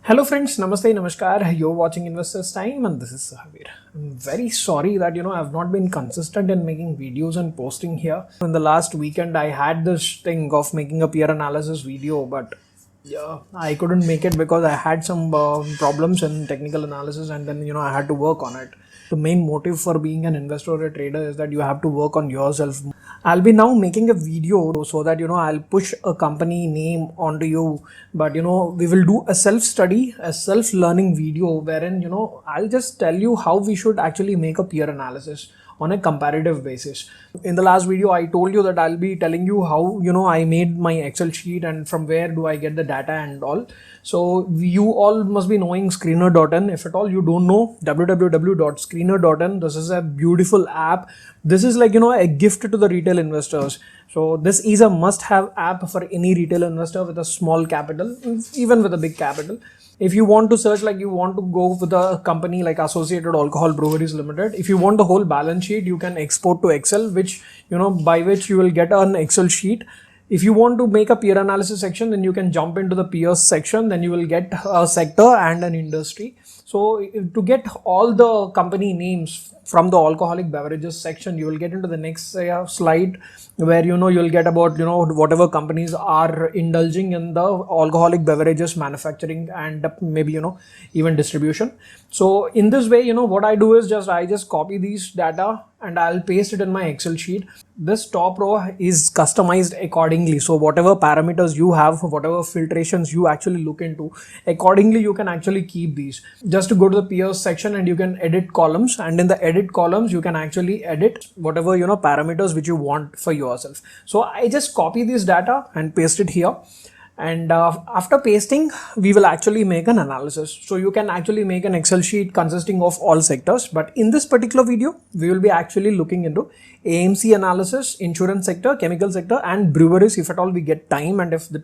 Hello friends, Namaste, Namaskar. You're watching Investors Time and this is Sahavir. I'm very sorry that I've not been consistent in making videos and posting here. In the last weekend I had this thing of making a peer analysis video, but yeah, I couldn't make it because I had some problems in technical analysis, and then I had to work on it. The main motive for being an investor or a trader is that you have to work on yourself. I'll be now making a video so that I'll push a company name onto you, but we will do a self study, a self learning video wherein I'll just tell you how we should actually make a peer analysis on a comparative basis. In the last video I told you that I'll be telling you how I made my Excel sheet and from where do I get the data and all. So you all must be knowing Screener.in. If at all you don't know, www.screener.in. This is a beautiful app. This is like a gift to the retail investors. So this is a must have app for any retail investor with a small capital, even with a big capital. If you want to search, like you want to go with a company like Associated Alcohol Breweries Limited, if you want the whole balance sheet, you can export to Excel, which by which you will get an Excel sheet. If you want to make a peer analysis section, then you can jump into the peers section, then you will get a sector and an industry. So to get all the company names from the alcoholic beverages section, you will get into the next slide where you'll get about whatever companies are indulging in the alcoholic beverages manufacturing and maybe even distribution. So in this way, what I do is I just copy these data and I'll paste it in my Excel sheet. This top row is customized accordingly. So whatever parameters you have, whatever filtrations you actually look into, accordingly you can actually keep these. Just to go to the peers section and you can edit columns, and in the edit columns you can actually edit whatever parameters which you want for yourself. So I just copy this data and paste it here. And after pasting, we will actually make an analysis. So you can actually make an Excel sheet consisting of all sectors. But in this particular video, we will be actually looking into AMC analysis, insurance sector, chemical sector, and breweries if at all we get time, and if the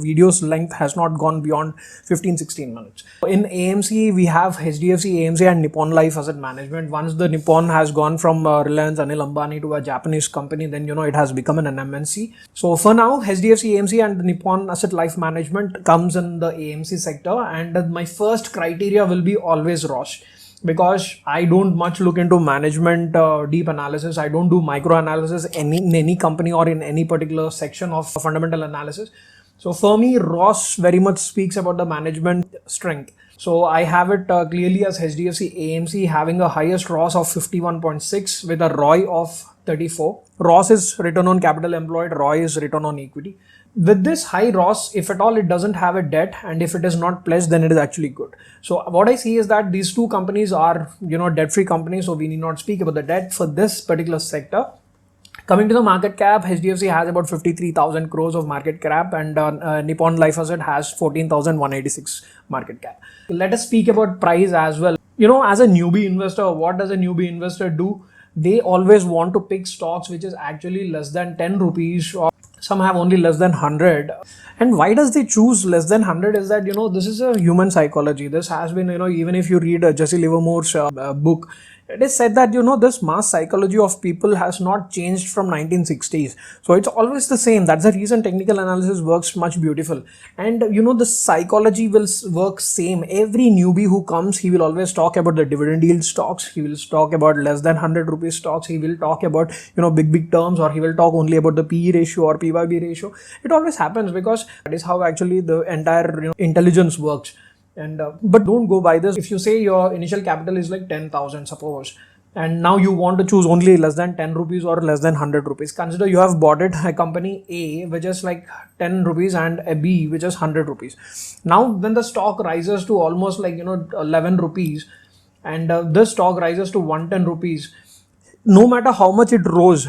video's length has not gone beyond 15-16 minutes. In AMC, we have HDFC, AMC, and Nippon Life Asset Management. Once the Nippon has gone from Reliance Anil Ambani to a Japanese company, then it has become an MNC. So for now, HDFC, AMC, and Nippon Asset Life Management comes in the AMC sector, and my first criteria will be always ROS, because I don't much look into management deep analysis. I don't do micro analysis in any company or in any particular section of fundamental analysis. So for me, ROS very much speaks about the management strength. So I have it clearly as HDFC AMC having a highest ROS of 51.6 with a ROI of 34. ROS is return on capital employed, ROI is return on equity. With this high ROS, if at all it doesn't have a debt and if it is not pledged, then it is actually good. So what I see is that these two companies are debt-free companies, so we need not speak about the debt for this particular sector. Coming to the market cap, HDFC has about 53,000 crores of market cap, and Nippon Life Asset has 14,186 market cap. Let us speak about price as well. As a newbie investor, what does a newbie investor do? They always want to pick stocks which is actually less than 10 rupees, or some have only less than 100. And why does they choose less than 100 is that this is a human psychology. This has been even if you read Jesse Livermore's book, it is said that this mass psychology of people has not changed from 1960s. So it's always the same. That's the reason technical analysis works much beautiful. And the psychology will work same. Every newbie who comes, he will always talk about the dividend yield stocks. He will talk about less than 100 rupees stocks. He will talk about big terms, or he will talk only about the PE ratio or PYB ratio. It always happens because that is how actually the entire intelligence works. And but don't go by this. If you say your initial capital is like 10,000, suppose, and now you want to choose only less than 10 rupees or less than 100 rupees. Consider you have bought it a company A which is like 10 rupees and a B which is 100 rupees. Now when the stock rises to almost like 11 rupees and this stock rises to 110 rupees, no matter how much it rose,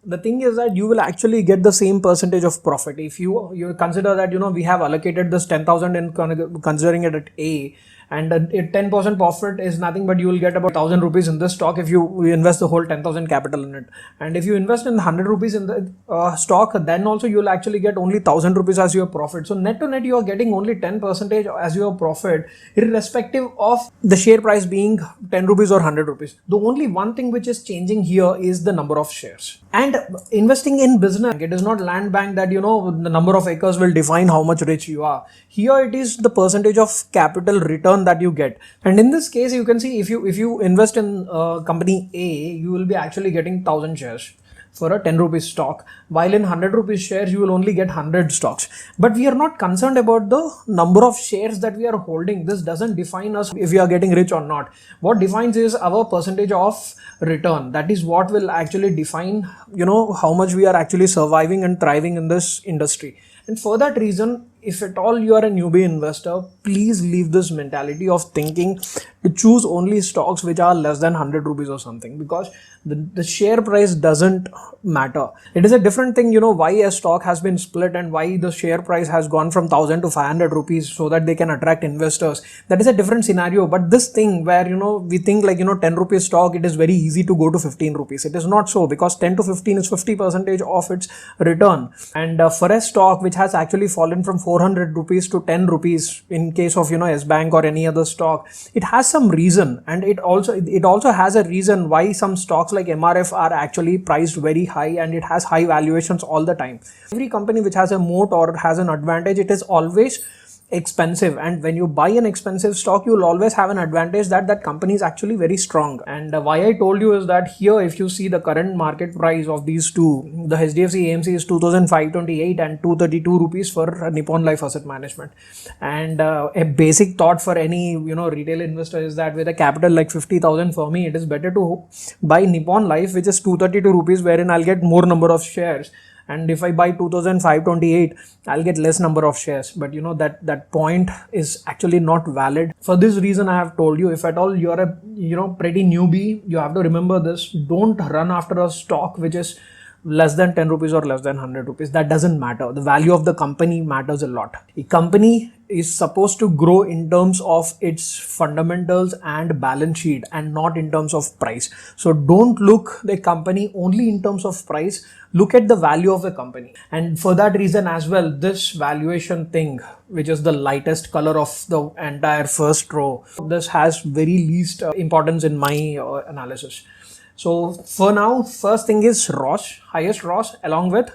the thing is that you will actually get the same percentage of profit. If you consider that we have allocated this 10,000 and considering it at A, and 10% profit is nothing but you will get about 1000 rupees in this stock if you invest the whole 10,000 capital in it. And if you invest in 100 rupees in the stock, then also you will actually get only 1000 rupees as your profit. So net to net you are getting only 10% as your profit, irrespective of the share price being 10 rupees or 100 rupees. The only one thing which is changing here is the number of shares. And investing in business, it is not land bank that the number of acres will define how much rich you are. Here it is the percentage of capital return that you get. And in this case, you can see if you invest in company A, you will be actually getting 1000 shares for a 10 rupees stock, while in 100 rupees shares you will only get 100 stocks. But we are not concerned about the number of shares that we are holding. This doesn't define us if we are getting rich or not. What defines is our percentage of return. That is what will actually define how much we are actually surviving and thriving in this industry. And for that reason, if at all you are a newbie investor, please leave this mentality of thinking to choose only stocks which are less than 100 rupees or something, because the share price doesn't matter. It is a different thing, why a stock has been split and why the share price has gone from 1000 to 500 rupees so that they can attract investors. That is a different scenario. But this thing where, we think like, 10 rupees stock, it is very easy to go to 15 rupees. It is not so, because 10 to 15 is 50% of its return. And for a stock which has actually fallen from 400 rupees to 10 rupees in case of S Bank or any other stock, it has some reason, and it also has a reason why some stocks like MRF are actually priced very high and it has high valuations all the time. Every company which has a moat or has an advantage, it is always expensive, and when you buy an expensive stock, you will always have an advantage that company is actually very strong. And why I told you is that here, if you see the current market price of these two, the HDFC AMC is 2528 and 232 rupees for Nippon Life Asset Management. And a basic thought for any retail investor is that with a capital like 50,000, for me it is better to buy Nippon Life, which is 232 rupees, wherein I'll get more number of shares. And if I buy 2528, I'll get less number of shares. But that point is actually not valid. For this reason, I have told you, if at all you're a pretty newbie, you have to remember this. Don't run after a stock which is less than 10 rupees or less than 100 rupees. That doesn't matter. The value of the company matters a lot. A company is supposed to grow in terms of its fundamentals and balance sheet, and not in terms of price. So don't look the company only in terms of price. Look at the value of the company. And for that reason as well, this valuation thing, which is the lightest color of the entire first row, this has very least importance in my analysis. So for now, first thing is ROS, highest ROS, along with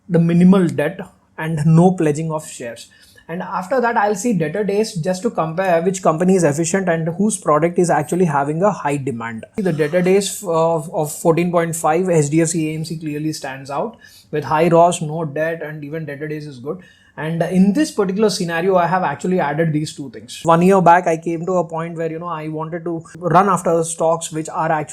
the minimal debt and no pledging of shares. And after that, I'll see debtor days just to compare which company is efficient and whose product is actually having a high demand. The debtor days of 14.5, HDFC AMC clearly stands out with high ROS, no debt, and even debtor days is good. And in this particular scenario, I have actually added these two things. 1 year back, I came to a point where, I wanted to run after stocks which are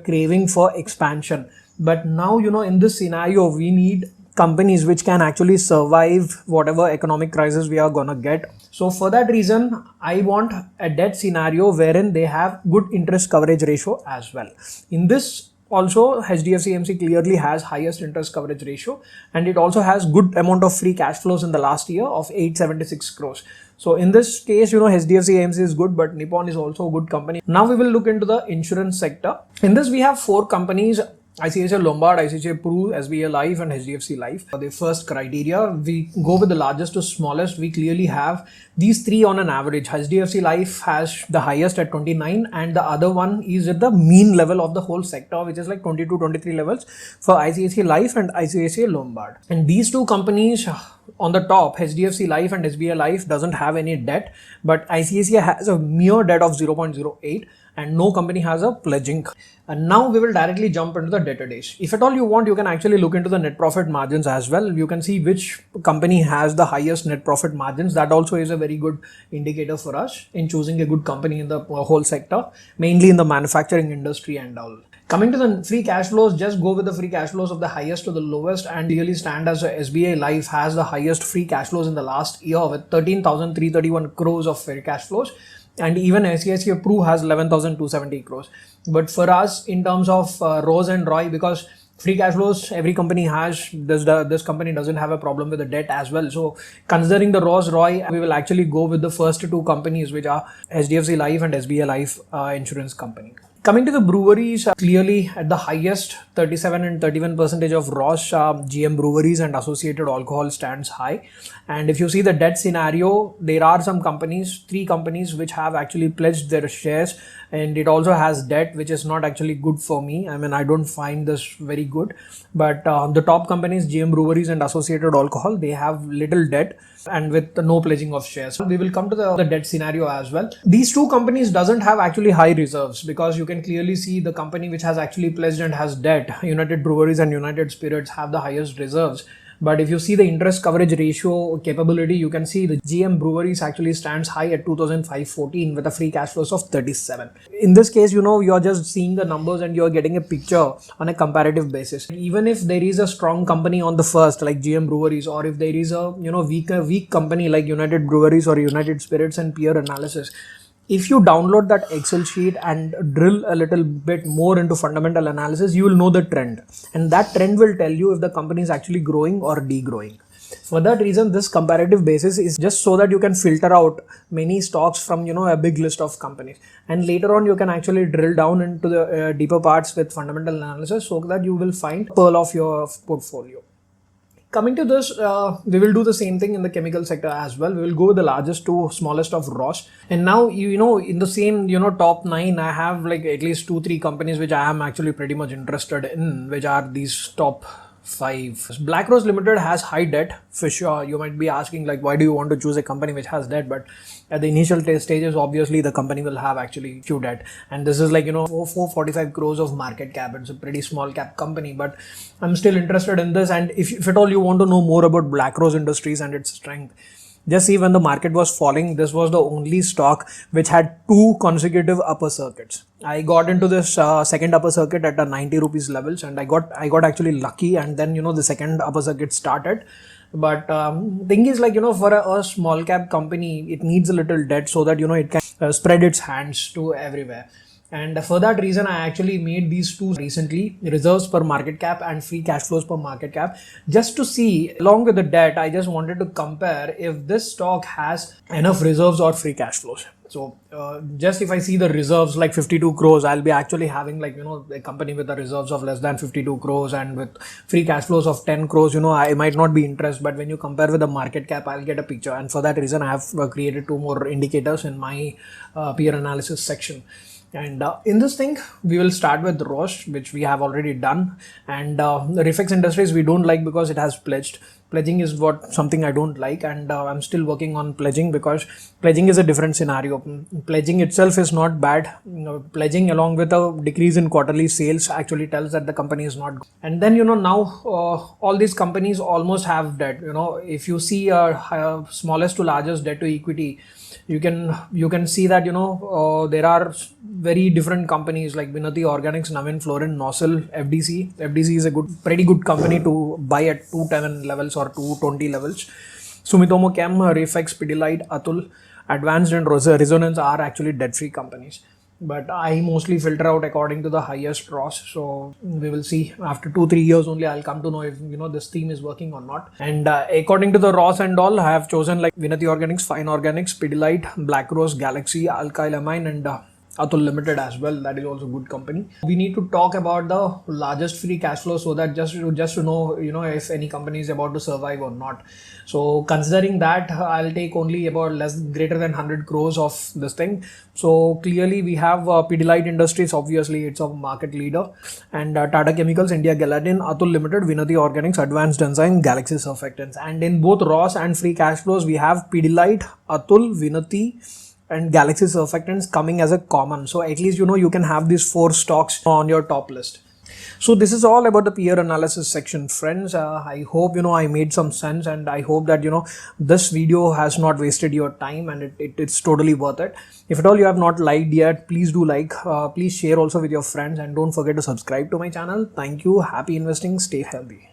craving for expansion. But now, in this scenario, we need companies which can actually survive whatever economic crisis we are gonna get. So for that reason, I want a debt scenario wherein they have good interest coverage ratio as well. In this also, HDFC AMC clearly has highest interest coverage ratio, and it also has good amount of free cash flows in the last year of 876 crores. So in this case, HDFC AMC is good, but Nippon is also a good company. Now we will look into the insurance sector. In this, we have 4 companies: ICICI Lombard, ICICI Pru, SBI Life, and HDFC Life. The first criteria, we go with the largest to smallest. We clearly have these 3 on an average. HDFC Life has the highest at 29, and the other one is at the mean level of the whole sector, which is like 22, 23 levels for ICICI Life and ICICI Lombard. And these 2 companies on the top, HDFC Life and SBI Life, doesn't have any debt, but ICICI has a mere debt of 0.08. and no company has a pledging. And now we will directly jump into the debtor days. If at all you want, you can actually look into the net profit margins as well. You can see which company has the highest net profit margins. That also is a very good indicator for us in choosing a good company in the whole sector, mainly in the manufacturing industry and all. Coming to the free cash flows, just go with the free cash flows of the highest to the lowest, and really stand as SBI Life has the highest free cash flows in the last year with 13,331 crores of free cash flows. And even ICICI Pru has 11,270 crores. But for us, in terms of ROS and ROI, because free cash flows every company has. This company doesn't have a problem with the debt as well. So considering the Ross ROI, we will actually go with the first two companies, which are HDFC Life and SBI Life insurance company. Coming to the breweries, clearly at the highest, 37 and 31% of Ross, GM Breweries and associated alcohol stands high. And if you see the debt scenario, there are some companies, 3 companies which have actually pledged their shares, and it also has debt, which is not actually good for me. I mean, I don't find this very good. But the top companies, GM Breweries and associated alcohol, they have little debt and with no pledging of shares. We will come to the debt scenario as well. These 2 companies doesn't have actually high reserves, because you can clearly see the company which has actually pledged and has debt, United Breweries and United Spirits, have the highest reserves. But if you see the interest coverage ratio capability, you can see the GM Breweries actually stands high at 2,514 with a free cash flows of 37. In this case, you're just seeing the numbers and you're getting a picture on a comparative basis. Even if there is a strong company on the first, like GM Breweries, or if there is a weak company like United Breweries or United Spirits and peer analysis, if you download that Excel sheet and drill a little bit more into fundamental analysis, you will know the trend. And that trend will tell you if the company is actually growing or degrowing. For that reason, this comparative basis is just so that you can filter out many stocks from, a big list of companies. And later on, you can actually drill down into the deeper parts with fundamental analysis, so that you will find pearl of your portfolio. Coming to this, we will do the same thing in the chemical sector as well. We will go with the largest to smallest of Ross. And now, in the same, top 9, I have like at least 2-3 companies which I am actually pretty much interested in, which are these top 5. BlackRose Limited has high debt for sure. You might be asking, like, why do you want to choose a company which has debt? But at the initial stages, obviously the company will have actually few debt, and this is like 445 crores of market cap. It's a pretty small cap company, but I'm still interested in this. And if at all you want to know more about BlackRose Industries and its strength, just see when the market was falling, this was the only stock which had 2 consecutive upper circuits. I got into this second upper circuit at the 90 rupees levels, and I got actually lucky, and then the second upper circuit started. But thing is, like, for a small cap company, it needs a little debt so that it can spread its hands to everywhere. And for that reason, I actually made these 2 recently, reserves per market cap and free cash flows per market cap, just to see, along with the debt, I just wanted to compare if this stock has enough reserves or free cash flows. So just if I see the reserves like 52 crores, I'll be actually having like, a company with the reserves of less than 52 crores and with free cash flows of 10 crores, I might not be interested. But when you compare with the market cap, I'll get a picture. And for that reason, I have created 2 more indicators in my peer analysis section. And in this thing, we will start with Roche, which we have already done. And the Reflex Industries, we don't like because it has pledged. Pledging is something I don't like, and I'm still working on pledging, because pledging is a different scenario. Pledging itself is not bad. Pledging along with a decrease in quarterly sales actually tells that the company is not good. And then now all these companies almost have debt. If you see smallest to largest debt to equity, you can see that there are very different companies like Vinati Organics, Navin Fluorine, Nozzle, FDC. FDC is a pretty good company to buy at 210 levels or 220 levels. Sumitomo Chem, Reflex, Pidilite, Atul, Advanced and Resonance are actually debt-free companies. But I mostly filter out according to the highest Ross. So we will see after 2-3 years only I'll come to know if this theme is working or not. And according to the Ross and all, I have chosen like Vinati Organics, Fine Organics, Pidilite, BlackRose, Galaxy, Alkyl Amine, and Atul Limited as well. That is also a good company. We need to talk about the largest free cash flow, so that just to know if any company is about to survive or not. So considering that, I'll take only about greater than 100 crores of this thing. So clearly we have Pidilite Industries, obviously it's a market leader, and Tata Chemicals, India Gelatin, Atul Limited, Vinati Organics, Advanced Enzyme, Galaxy Surfactants. And in both Ross and free cash flows, we have Pidilite, Atul, Vinati, and Galaxy Surfactants coming as a common. So at least you can have these 4 stocks on your top list. So this is all about the peer analysis section, friends. I hope I made some sense, and I hope that this video has not wasted your time, and it's totally worth it. If at all you have not liked yet, please do like, please share also with your friends, and don't forget to subscribe to my channel. Thank you. Happy investing. Stay healthy.